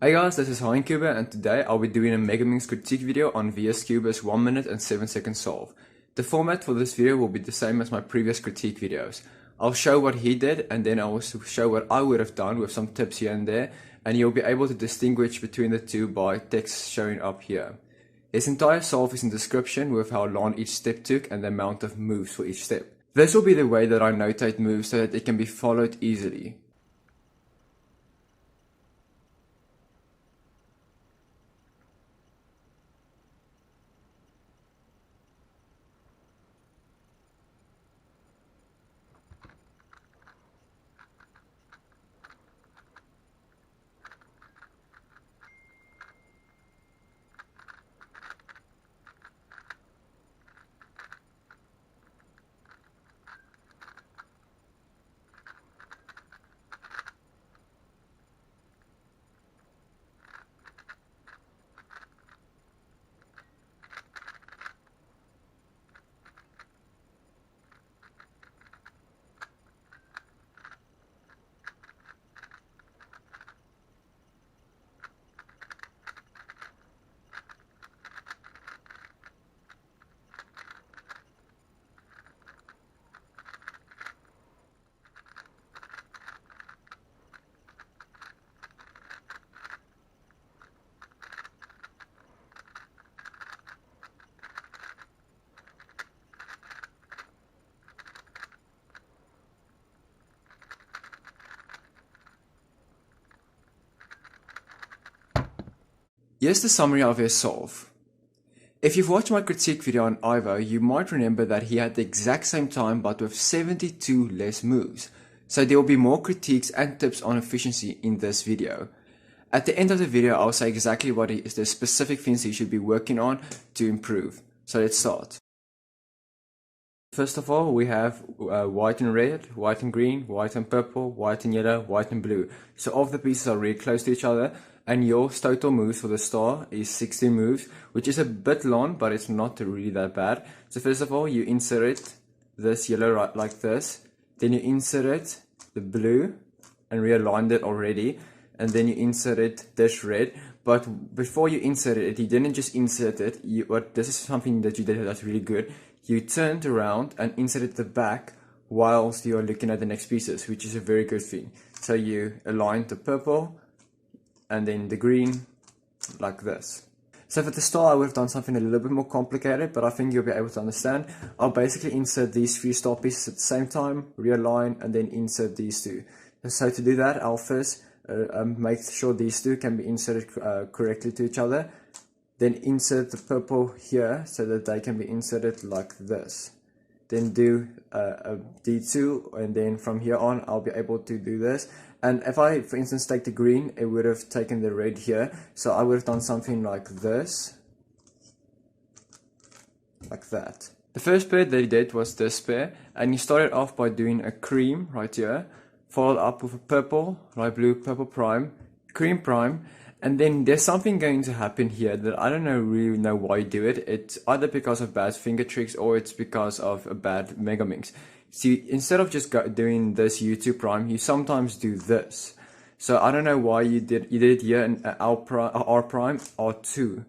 Hey guys, this is Hein and today I'll be doing a Megaminx critique video on VS Cube's 1 minute and 7 second solve. The format for this video will be the same as my previous critique videos. I'll show what he did and then I'll also show what I would have done with some tips here and there, and you'll be able to distinguish between the two by text showing up here. His entire solve is in the description with how long each step took and the amount of moves for each step. This will be the way that I notate moves so that it can be followed easily. Here's the summary of his solve. If you've watched my critique video on Ivo, you might remember that he had the exact same time but with 72 less moves. So there will be more critiques and tips on efficiency in this video. At the end of the video, I'll say exactly what is the specific things he should be working on to improve. So let's start. First of all, we have white and red, white and green, white and purple, white and yellow, white and blue. So all of the pieces are really close to each other. And your total moves for the star is 16 moves, which is a bit long, but it's not really that bad. So first of all, you insert this yellow right like this. Then you insert the blue and realigned it already. And then you insert this red. But before you insert it, you didn't just insert it. This is something that you did that's really good. You turned around and inserted the back whilst you're looking at the next pieces, which is a very good thing. So you aligned the purple and then the green like this. So for the star, I would have done something a little bit more complicated, but I think you'll be able to understand. I'll basically insert these three star pieces at the same time, realign, and then insert these two. So to do that, I'll first make sure these two can be inserted correctly to each other. Then insert the purple here so that they can be inserted like this. Then do a D2, and then from here on I'll be able to do this. And if I, for instance, take the green, it would have taken the red here. So I would have done something like this. Like that. The first pair that he did was this pair. And he started off by doing a cream right here. Followed up with a purple, light blue, purple prime, cream prime. And then there's something going to happen here that I don't really know why you do it. It's either because of bad finger tricks or it's because of a bad Megaminx. See, instead of just doing this U2 prime, you sometimes do this. So I don't know why you did it here in R prime, R2,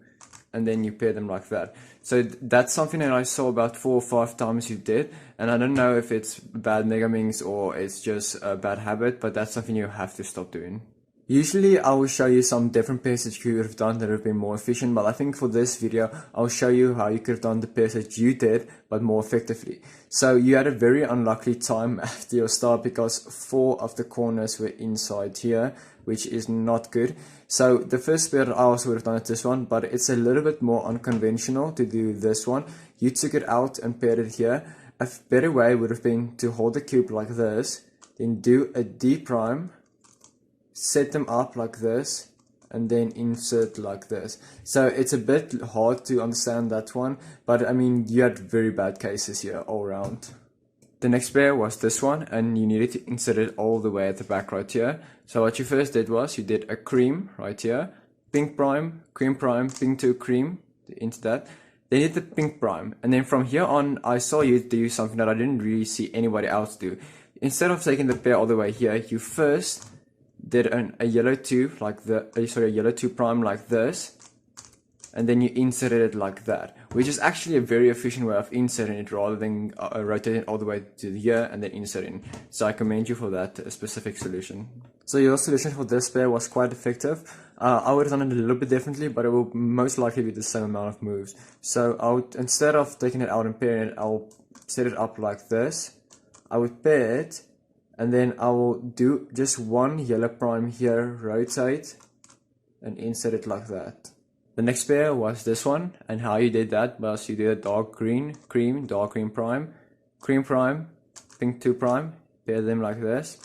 and then you pair them like that. So that's something that I saw about 4 or 5 times you did, and I don't know if it's bad Megaminx or it's just a bad habit, but that's something you have to stop doing. Usually I will show you some different pairs that you could have done that have been more efficient, but I think for this video I'll show you how you could have done the pairs that you did but more effectively. So you had a very unlucky time after your start because 4 of the corners were inside here, which is not good. So the first pair I also would have done it this one, but it's a little bit more unconventional to do this one. You took it out and paired it here. A better way would have been to hold the cube like this, then do a D prime, set them up like this, and then insert like this. So it's a bit hard to understand that one, but I mean, you had very bad cases here all around. The next pair was this one, and you needed to insert it all the way at the back right here. So what you first did was you did a cream right here, pink prime, pink 2 cream into that. Then you did the pink prime, and then from here on I saw you do something that I didn't really see anybody else do. Instead of taking the pair all the way here, you first did a yellow 2 like a yellow 2 prime like this, and then you inserted it like that, which is actually a very efficient way of inserting it rather than rotating it all the way to here and then inserting. So I commend you for that specific solution. So your solution for this pair was quite effective. I would have done it a little bit differently, but it will most likely be the same amount of moves. So I would, instead of taking it out and pairing it, I'll set it up like this. I would pair it, and then I will do just one yellow prime here, rotate, and insert it like that. The next pair was this one, and how you did that was you did a dark green, cream, dark cream prime, pink 2 prime, pair them like this,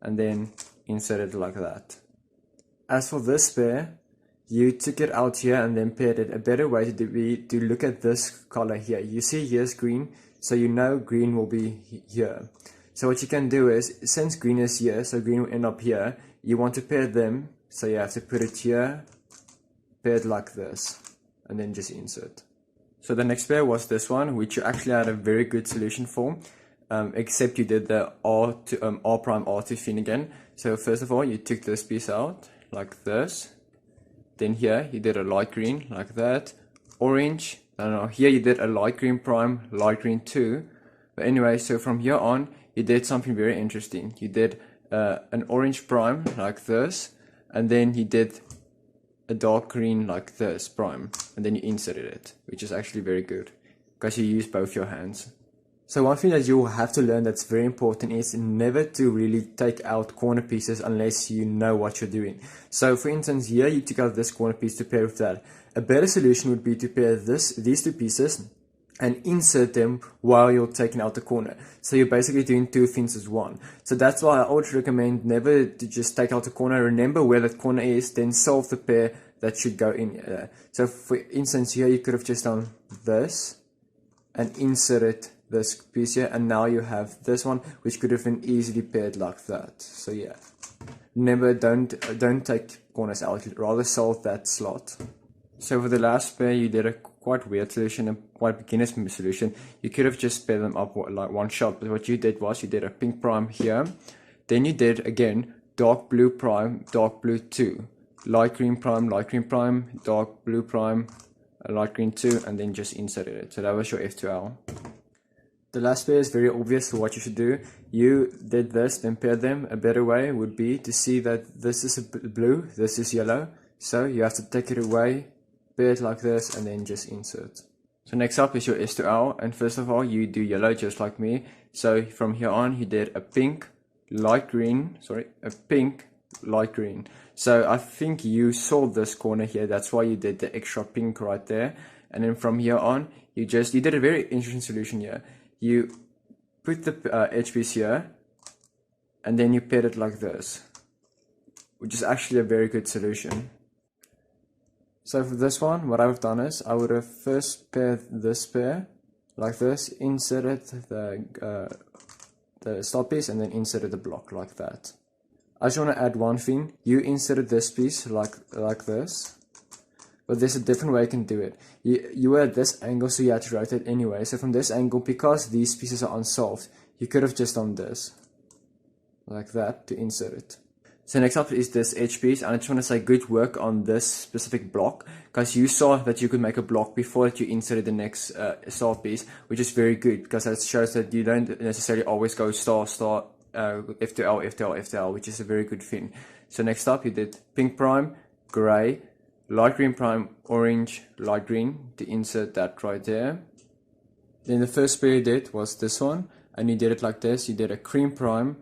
and then insert it like that. As for this pair, you took it out here and then paired it. A better way to do be to look at this color here. You see here's green, so you know green will be here. So what you can do is, since green is here, so green will end up here, you want to pair them, so you have to put it here, paired like this, and then just insert. So the next pair was this one, which you actually had a very good solution for, except you did the R prime R2 fin again. So first of all, you took this piece out like this, then here you did a light green like that, orange, here you did a light green prime, light green 2. But anyway, so from here on you did something very interesting. You did an orange prime like this, and then you did a dark green like this prime, and then you inserted it, which is actually very good because you use both your hands. So one thing that you will have to learn that's very important is never to really take out corner pieces unless you know what you're doing. So for instance, here you took out this corner piece to pair with that. A better solution would be to pair these two pieces and insert them while you're taking out the corner. So you're basically doing two things as one. So that's why I always recommend never to just take out the corner. Remember where that corner is, then solve the pair that should go in there. So for instance, here you could have just done this and inserted this piece here, and now you have this one, which could have been easily paired like that. So yeah, remember, don't take corners out, rather solve that slot. So for the last pair, you did a quite weird solution, a quite beginner's solution. You could have just paired them up like one shot, but what you did was you did a pink prime here, then you did again dark blue prime, dark blue 2, light green prime, dark blue prime, light green 2, and then just inserted it. So that was your F2L. The last pair is very obvious for what you should do. You did this, then paired them. A better way would be to see that this is blue, this is yellow. So you have to take it away, pair it like this, and then just insert. So next up is your S2L, and first of all you do yellow just like me. So from here on you did a pink, light green. So I think you saw this corner here, that's why you did the extra pink right there. And then from here on you did a very interesting solution here. You put the edge piece here, and then you paired it like this, which is actually a very good solution. So for this one, what I've done is I would have first paired this pair like this, inserted the stop piece, and then inserted the block like that. I just want to add one thing. You inserted this piece like this, but there's a different way you can do it. You were at this angle, so you had to rotate anyway. So from this angle, because these pieces are unsolved, you could have just done this like that to insert it. So next up is this edge piece, and I just want to say good work on this specific block, because you saw that you could make a block before that you inserted the next star piece, which is very good because that shows that you don't necessarily always go star, F2L, F2L, F2L, which is a very good thing. So next up you did pink prime, gray, light green prime, orange, light green to insert that right there. Then the first pair you did was this one, and you did it like this. You did a cream prime,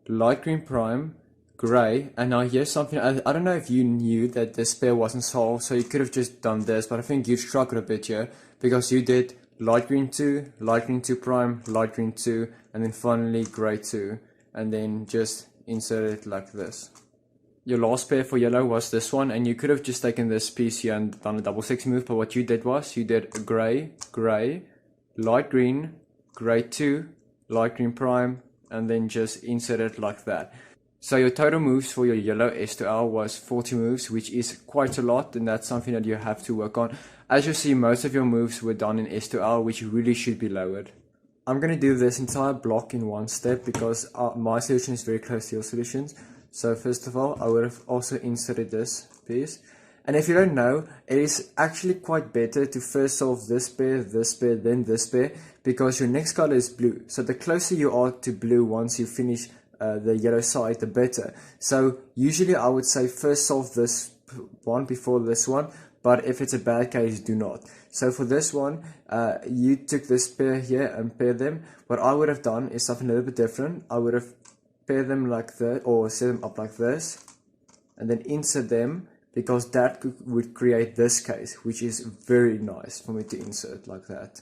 light green prime, gray, and now here's something, I don't know if you knew that this pair wasn't solved, so you could have just done this, but I think you struggled a bit here, because you did light green 2, light green 2 prime, light green 2, and then finally gray 2, and then just insert it like this. Your last pair for yellow was this one, and you could have just taken this piece here and done a double 6 move, but what you did was you did a gray, light green, gray 2, light green prime, and then just insert it like that. So your total moves for your yellow S2L was 40 moves, which is quite a lot, and that's something that you have to work on. As you see, most of your moves were done in S2L, which really should be lowered. I'm going to do this entire block in one step because my solution is very close to your solutions. So first of all, I would have also inserted this piece. And if you don't know, it is actually quite better to first solve this pair, then this pair, because your next color is blue. So the closer you are to blue once you finish the yellow side, the better. So usually I would say first solve this one before this one, but if it's a bad case, do not. So for this one, you took this pair here and pair them. What I would have done is something a little bit different. I would have paired them like this, or set them up like this, and then insert them, because that would create this case, which is very nice for me to insert like that.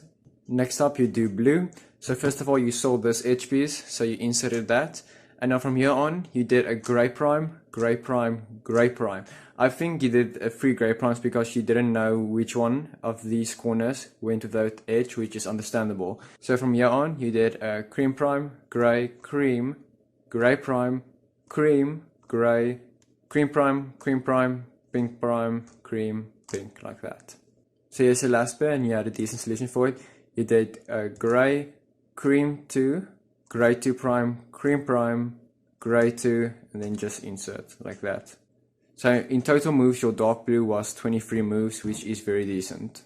Next up, you do blue. So first of all, you saw this edge piece, so you inserted that. And now from here on, you did a gray prime, gray prime, gray prime. I think you did 3 gray primes because you didn't know which one of these corners went to that edge, which is understandable. So from here on, you did a cream prime, gray, cream, gray prime, cream, gray, cream prime, pink prime, cream, pink, like that. So here's the last pair, and you had a decent solution for it. You did a gray, cream 2, gray 2 prime, cream prime, gray 2, and then just insert like that. So in total moves, your dark blue was 23 moves, which is very decent.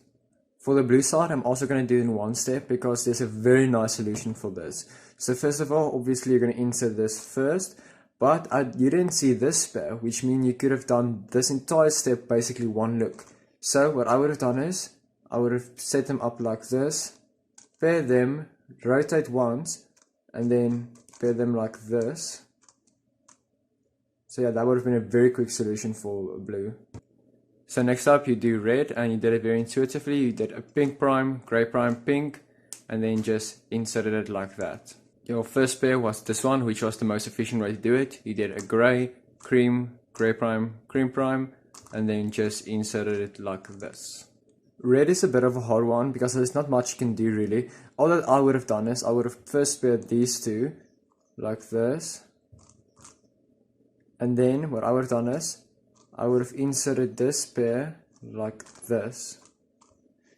For the blue side, I'm also going to do it in one step because there's a very nice solution for this. So first of all, obviously you're going to insert this first, but you didn't see this pair, which means you could have done this entire step basically one look. So what I would have done is, I would have set them up like this, pair them, rotate once, and then pair them like this. So yeah, that would have been a very quick solution for blue. So next up, you do red, and you did it very intuitively. You did a pink prime, gray prime, pink, and then just inserted it like that. Your first pair was this one, which was the most efficient way to do it. You did a gray, cream, gray prime, cream prime, and then just inserted it like this. Red is a bit of a hard one because there's not much you can do really. All that I would have done is I would have first paired these two like this. And then what I would have done is I would have inserted this pair like this.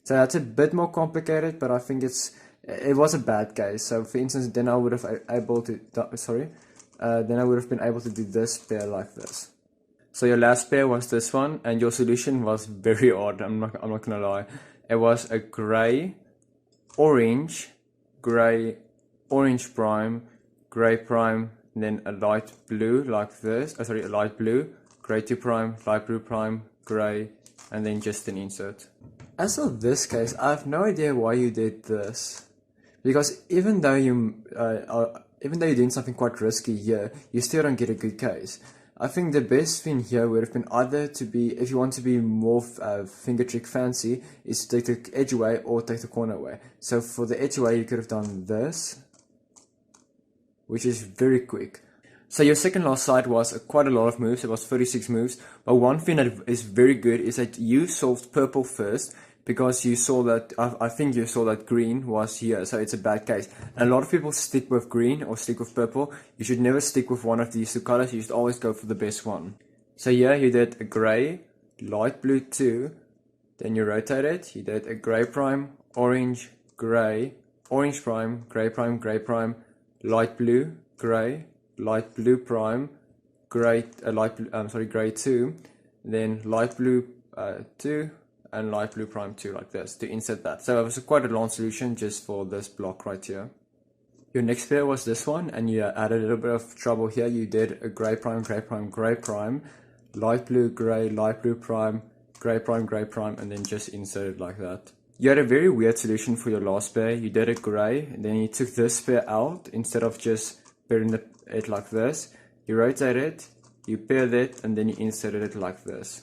So that's a bit more complicated, but I think it was a bad case. So for instance, then I would have then I would have been able to do this pair like this. So your last pair was this one, and your solution was very odd. I'm not gonna lie. It was a gray, orange prime, gray prime, and then a light blue like this. A light blue, gray 2 prime, light blue prime, gray, and then just an insert. As of this case, I have no idea why you did this, because even though you're doing something quite risky here, you still don't get a good case. I think the best thing here would have been either to be, if you want to be more finger trick fancy, is to take the edge away or take the corner away. So for the edge away, you could have done this, which is very quick. So your second last side was quite a lot of moves. It was 36 moves. But one thing that is very good is that you solved purple first, because you saw that, I think you saw that green was here, so it's a bad case. And a lot of people stick with green or stick with purple. You should never stick with one of these two colors. You should always go for the best one. So here you did a gray, light blue 2, then you rotate it. You did a gray prime, orange, gray, orange prime, gray prime, light blue, gray, light blue prime, gray, gray 2, then light blue 2, and light blue prime 2 like this to insert that. So it was quite a long solution just for this block right here. Your next pair was this one, and you added a little bit of trouble here. You did a gray prime, light blue prime, gray prime, and then just insert it like that. You had a very weird solution for your last pair. You did a gray, and then you took this pair out instead of just pairing it like this. You rotate it, you paired it, and then you inserted it like this.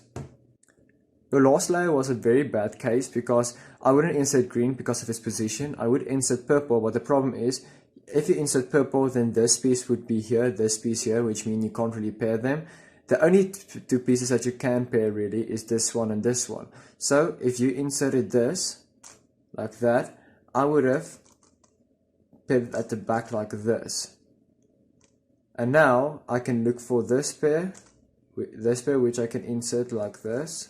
Your last layer was a very bad case because I wouldn't insert green because of its position. I would insert purple, but the problem is, if you insert purple, then this piece would be here, this piece here, which means you can't really pair them. The only two pieces that you can pair really is this one and this one. So if you inserted this, like that, I would have paired it at the back like this. And now I can look for this pair which I can insert like this.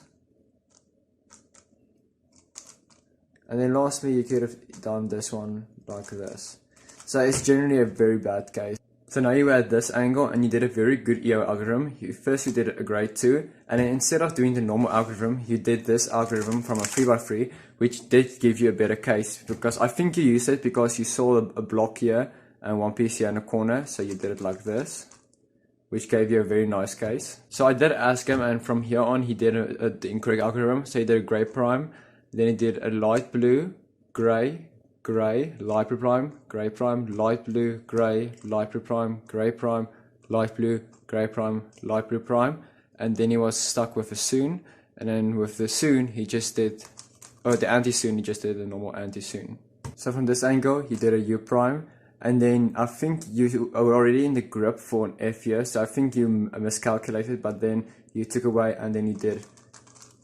And then lastly, you could have done this one like this. So it's generally a very bad case. So now you were at this angle and you did a very good EO algorithm. First you did a grade 2, and then instead of doing the normal algorithm, you did this algorithm from a 3x3, which did give you a better case, because I think you used it because you saw a block here and one piece here in the corner, so you did it like this, which gave you a very nice case. So I did ask him, and from here on he did the incorrect algorithm. So he did a gray prime, then he did a light blue, gray, gray, light blue prime, gray prime, light blue, gray, light blue prime, gray prime, light blue, gray prime, light blue prime, and then he was stuck with a soon, and then with the soon he just did, the anti-soon, he just did a normal anti-soon. So from this angle he did a U prime, and then I think you were already in the grip for an F here, so I think you miscalculated, but then you took away and then you did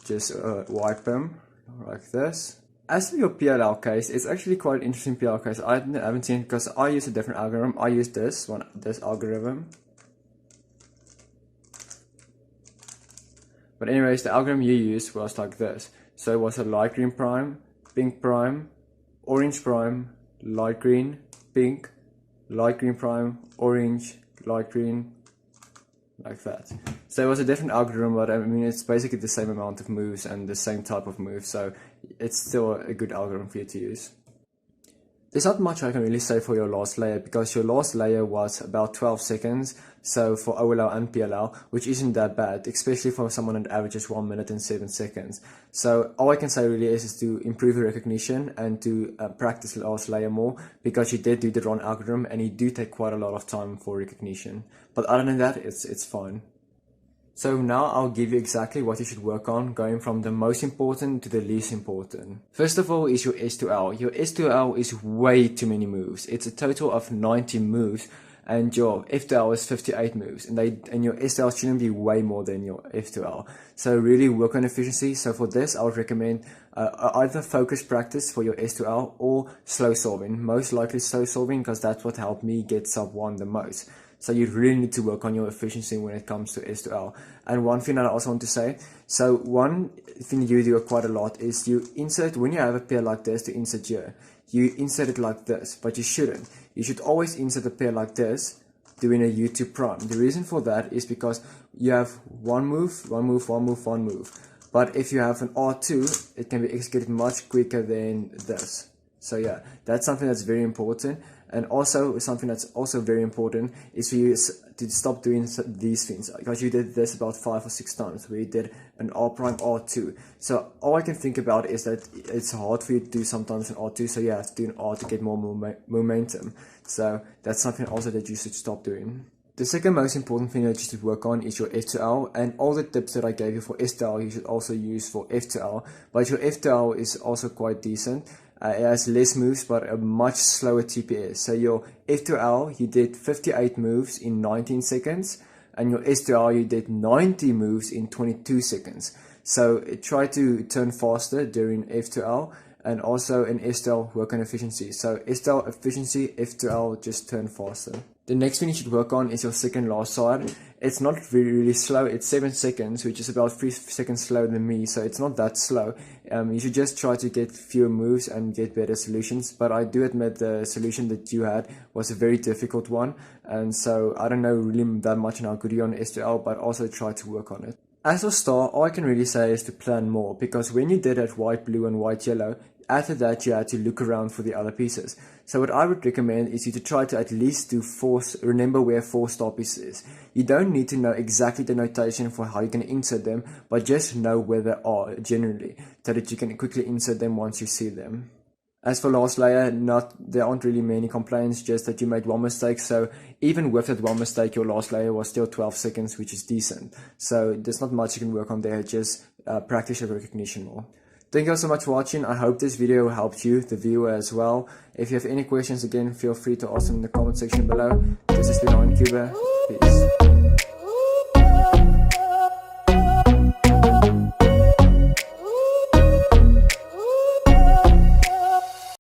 just wipe them like this. As for your PLL case, it's actually quite an interesting PLL case. I haven't seen it because I use a different algorithm. I use this algorithm. But anyways, the algorithm you used was like this. So it was a light green prime, pink prime, orange prime, light green, pink, light green prime, orange, light green, like that. So it was a different algorithm, but I mean it's basically the same amount of moves and the same type of move, so it's still a good algorithm for you to use. There's not much I can really say for your last layer, because your last layer was about 12 seconds, so for OLL and PLL, which isn't that bad, especially for someone that averages 1 minute and 7 seconds. So all I can say really is to improve your recognition and to practice the last layer more, because you did do the wrong algorithm and you do take quite a lot of time for recognition. But other than that, it's fine. So now I'll give you exactly what you should work on, going from the most important to the least important. First of all is your S2L. Your S2L is way too many moves. It's a total of 90 moves, and your F2L is 58 moves, and your S2L shouldn't be way more than your F2L. So really work on efficiency. So for this, I would recommend either focus practice for your S2L or slow solving. Most likely slow solving, because that's what helped me get sub 1 the most. So you really need to work on your efficiency when it comes to S2L. And one thing that I also want to say, so one thing you do quite a lot is you insert, when you have a pair like this to insert here, you insert it like this, but you shouldn't. You should always insert a pair like this, doing a U2 prime. The reason for that is because you have one move, one move, one move, one move. But if you have an R2, it can be executed much quicker than this. So yeah, that's something that's very important. And also something that's also very important is for you to stop doing these things, because you did this about 5 or 6 times where you did an R prime R2. So all I can think about is that it's hard for you to do sometimes an R2, so you have to do an R to get more momentum. So that's something also that you should stop doing. The second most important thing that you should work on is your F2L, and all the tips that I gave you for S2L you should also use for F2L, but your F2L is also quite decent. It has less moves but a much slower TPS. So your F2L, you did 58 moves in 19 seconds, and your S2L, you did 90 moves in 22 seconds. So try to turn faster during F2L, and also in S2L work on efficiency. So S2L efficiency, F2L just turn faster. The next thing you should work on is your second last side. It's not really slow, it's 7 seconds, which is about 3 seconds slower than me, so it's not that slow. You should just try to get fewer moves and get better solutions, but I do admit the solution that you had was a very difficult one, and so I don't know really that much on how good you're on S2L, but also try to work on it. As for star, all I can really say is to plan more, because when you did it white, blue and white, yellow, after that you had to look around for the other pieces. So what I would recommend is you to try to at least do remember where 4 star pieces is. You don't need to know exactly the notation for how you're going to insert them, but just know where they are generally, so that you can quickly insert them once you see them. As for last layer, there aren't really many complaints, just that you made one mistake. So even with that one mistake, your last layer was still 12 seconds, which is decent. So there's not much you can work on there, just practice your recognition more. Thank you all so much for watching. I hope this video helped you, the viewer, as well. If you have any questions, again, feel free to ask them in the comment section below. This is the Hein Cuba. Peace.